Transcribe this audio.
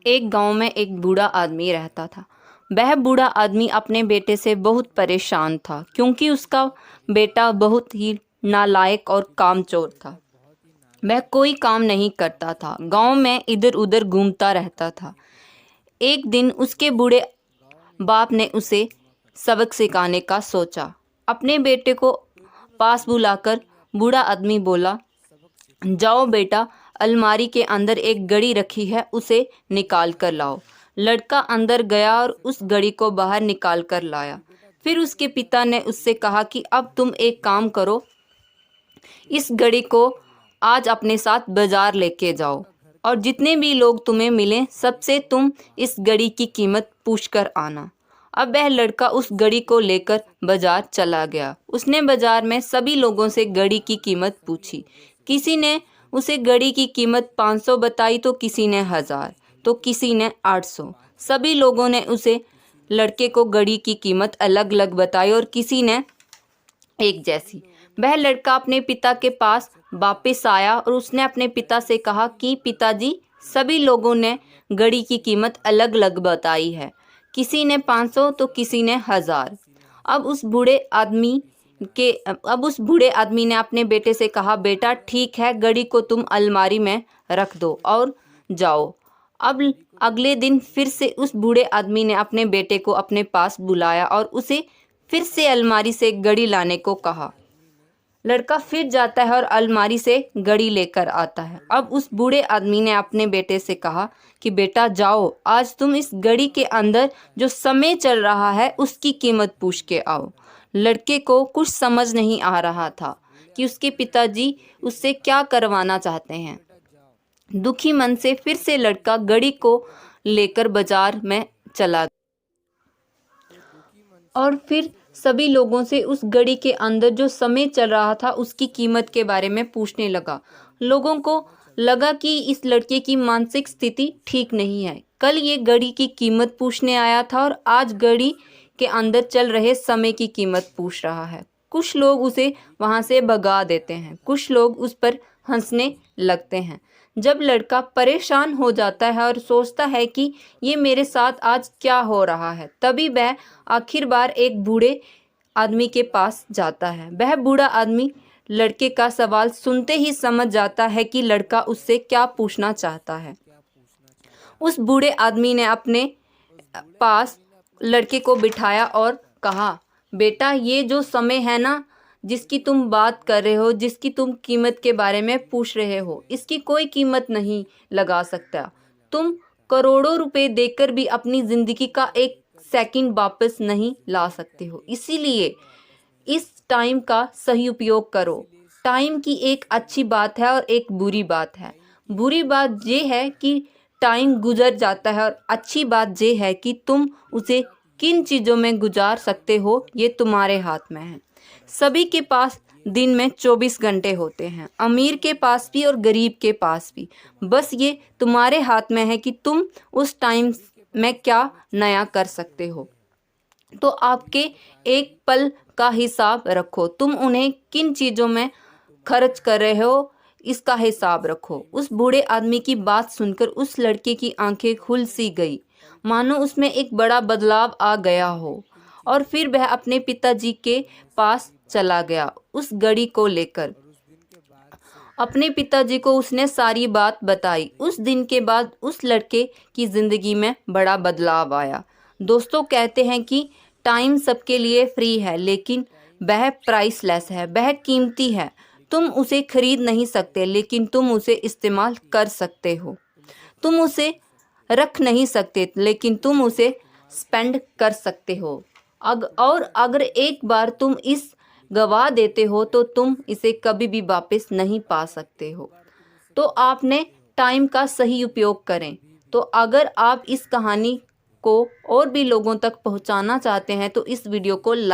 एक गांव में एक बूढ़ा आदमी रहता था। वह बूढ़ा आदमी अपने बेटे से बहुत परेशान था क्योंकि उसका बेटा बहुत ही नालायक और कामचोर था। वह कोई काम नहीं करता था, गांव में इधर उधर घूमता रहता था। एक दिन उसके बूढ़े बाप ने उसे सबक सिखाने का सोचा। अपने बेटे को पास बुलाकर बूढ़ा आदमी बोला, जाओ बेटा, अलमारी के अंदर एक घड़ी रखी है, उसे निकाल कर लाओ। लड़का अंदर गया और उस घड़ी को बाहर निकाल कर लाया। फिर उसके पिता ने उससे कहा कि अब तुम एक काम करो, इस घड़ी को आज अपने साथ बाजार लेके जाओ और जितने भी लोग तुम्हें मिलें सबसे तुम इस घड़ी की कीमत पूछ कर आना। अब वह लड़का उस घड़ी को लेकर बाजार चला गया। उसने बाजार में सभी लोगों से घड़ी की कीमत पूछी। किसी ने उसे घड़ी की कीमत 500 बताई तो किसी ने 1000 तो किसी ने 800। सभी लोगों ने उसे लड़के को घड़ी की कीमत अलग अलग बताई और किसी ने एक जैसी। वह लड़का अपने पिता के पास वापस आया और उसने अपने पिता से कहा कि पिताजी, सभी लोगों ने घड़ी की कीमत अलग अलग बताई है, किसी ने 500 तो किसी ने 1000। अब उस बूढ़े आदमी ने अपने बेटे से कहा, बेटा ठीक है, घड़ी को तुम अलमारी में रख दो और जाओ। अब अगले दिन फिर से उस बूढ़े आदमी ने अपने बेटे को अपने पास बुलाया और उसे फिर से अलमारी से घड़ी लाने को कहा। लड़का फिर जाता है और अलमारी से घड़ी लेकर आता है। अब उस बूढ़े आदमी ने अपने बेटे से कहा कि बेटा जाओ, आज तुम इस घड़ी के अंदर जो समय चल रहा है उसकी कीमत पूछ के आओ। लड़के को कुछ समझ नहीं आ रहा था कि उसके पिताजी उससे क्या करवाना चाहते हैं। दुखी मन से फिर से लड़का घड़ी को लेकर बाजार में चला और फिर सभी लोगों से उस घड़ी के अंदर जो समय चल रहा था उसकी कीमत के बारे में पूछने लगा। लोगों को लगा कि इस लड़के की मानसिक स्थिति ठीक नहीं है। कल ये घड़ी की कीमत पूछने आया था और आज घड़ी के अंदर चल रहे समय की कीमत पूछ रहा है। कुछ लोग उसे वहां से भगा देते हैं, कुछ लोग उस पर हंसने लगते हैं। जब लड़का परेशान हो जाता है और सोचता है कि ये मेरे साथ आज क्या हो रहा है, तभी वह आखिर बार एक बूढ़े आदमी के पास जाता है। वह बूढ़ा आदमी लड़के का सवाल सुनते ही समझ जाता है कि लड़का उससे क्या पूछना चाहता है। उस बूढ़े आदमी ने अपने पास लड़के को बिठाया और कहा, बेटा ये जो समय है ना, जिसकी तुम बात कर रहे हो, जिसकी तुम कीमत के बारे में पूछ रहे हो, इसकी कोई कीमत नहीं लगा सकता। तुम करोड़ों रुपए देकर भी अपनी जिंदगी का एक सेकंड वापस नहीं ला सकते हो। इसीलिए इस टाइम का सही उपयोग करो। टाइम की एक अच्छी बात है और एक बुरी बात है। बुरी बात ये है कि टाइम गुजर जाता है और अच्छी बात ये है कि तुम उसे किन चीज़ों में गुजार सकते हो, ये तुम्हारे हाथ में है। सभी के पास दिन में 24 घंटे होते हैं, अमीर के पास भी और गरीब के पास भी। बस ये तुम्हारे हाथ में है कि तुम उस टाइम में क्या नया कर सकते हो। तो आपके एक पल का हिसाब रखो, तुम उन्हें किन चीज़ों में खर्च कर रहे हो, इसका हिसाब रखो। उस बूढ़े आदमी की बात सुनकर उस लड़के की आंखें खुल सी गई, मानो उसमें एक बड़ा बदलाव आ गया हो। और फिर वह अपने पिताजी के पास चला गया उस घड़ी को लेकर। अपने पिताजी को उसने सारी बात बताई। उस दिन के बाद उस लड़के की ज़िंदगी में बड़ा बदलाव आया। दोस्तों कहते हैं कि टाइम सबके लिए फ्री है, लेकिन वह प्राइसलेस है, वह कीमती है। तुम उसे खरीद नहीं सकते, लेकिन तुम उसे इस्तेमाल कर सकते हो। तुम उसे रख नहीं सकते, लेकिन तुम उसे स्पेंड कर सकते हो। और अगर एक बार तुम इस गवा देते हो तो तुम इसे कभी भी वापस नहीं पा सकते हो। तो आपने टाइम का सही उपयोग करें। तो अगर आप इस कहानी को और भी लोगों तक पहुंचाना चाहते हैं तो इस वीडियो को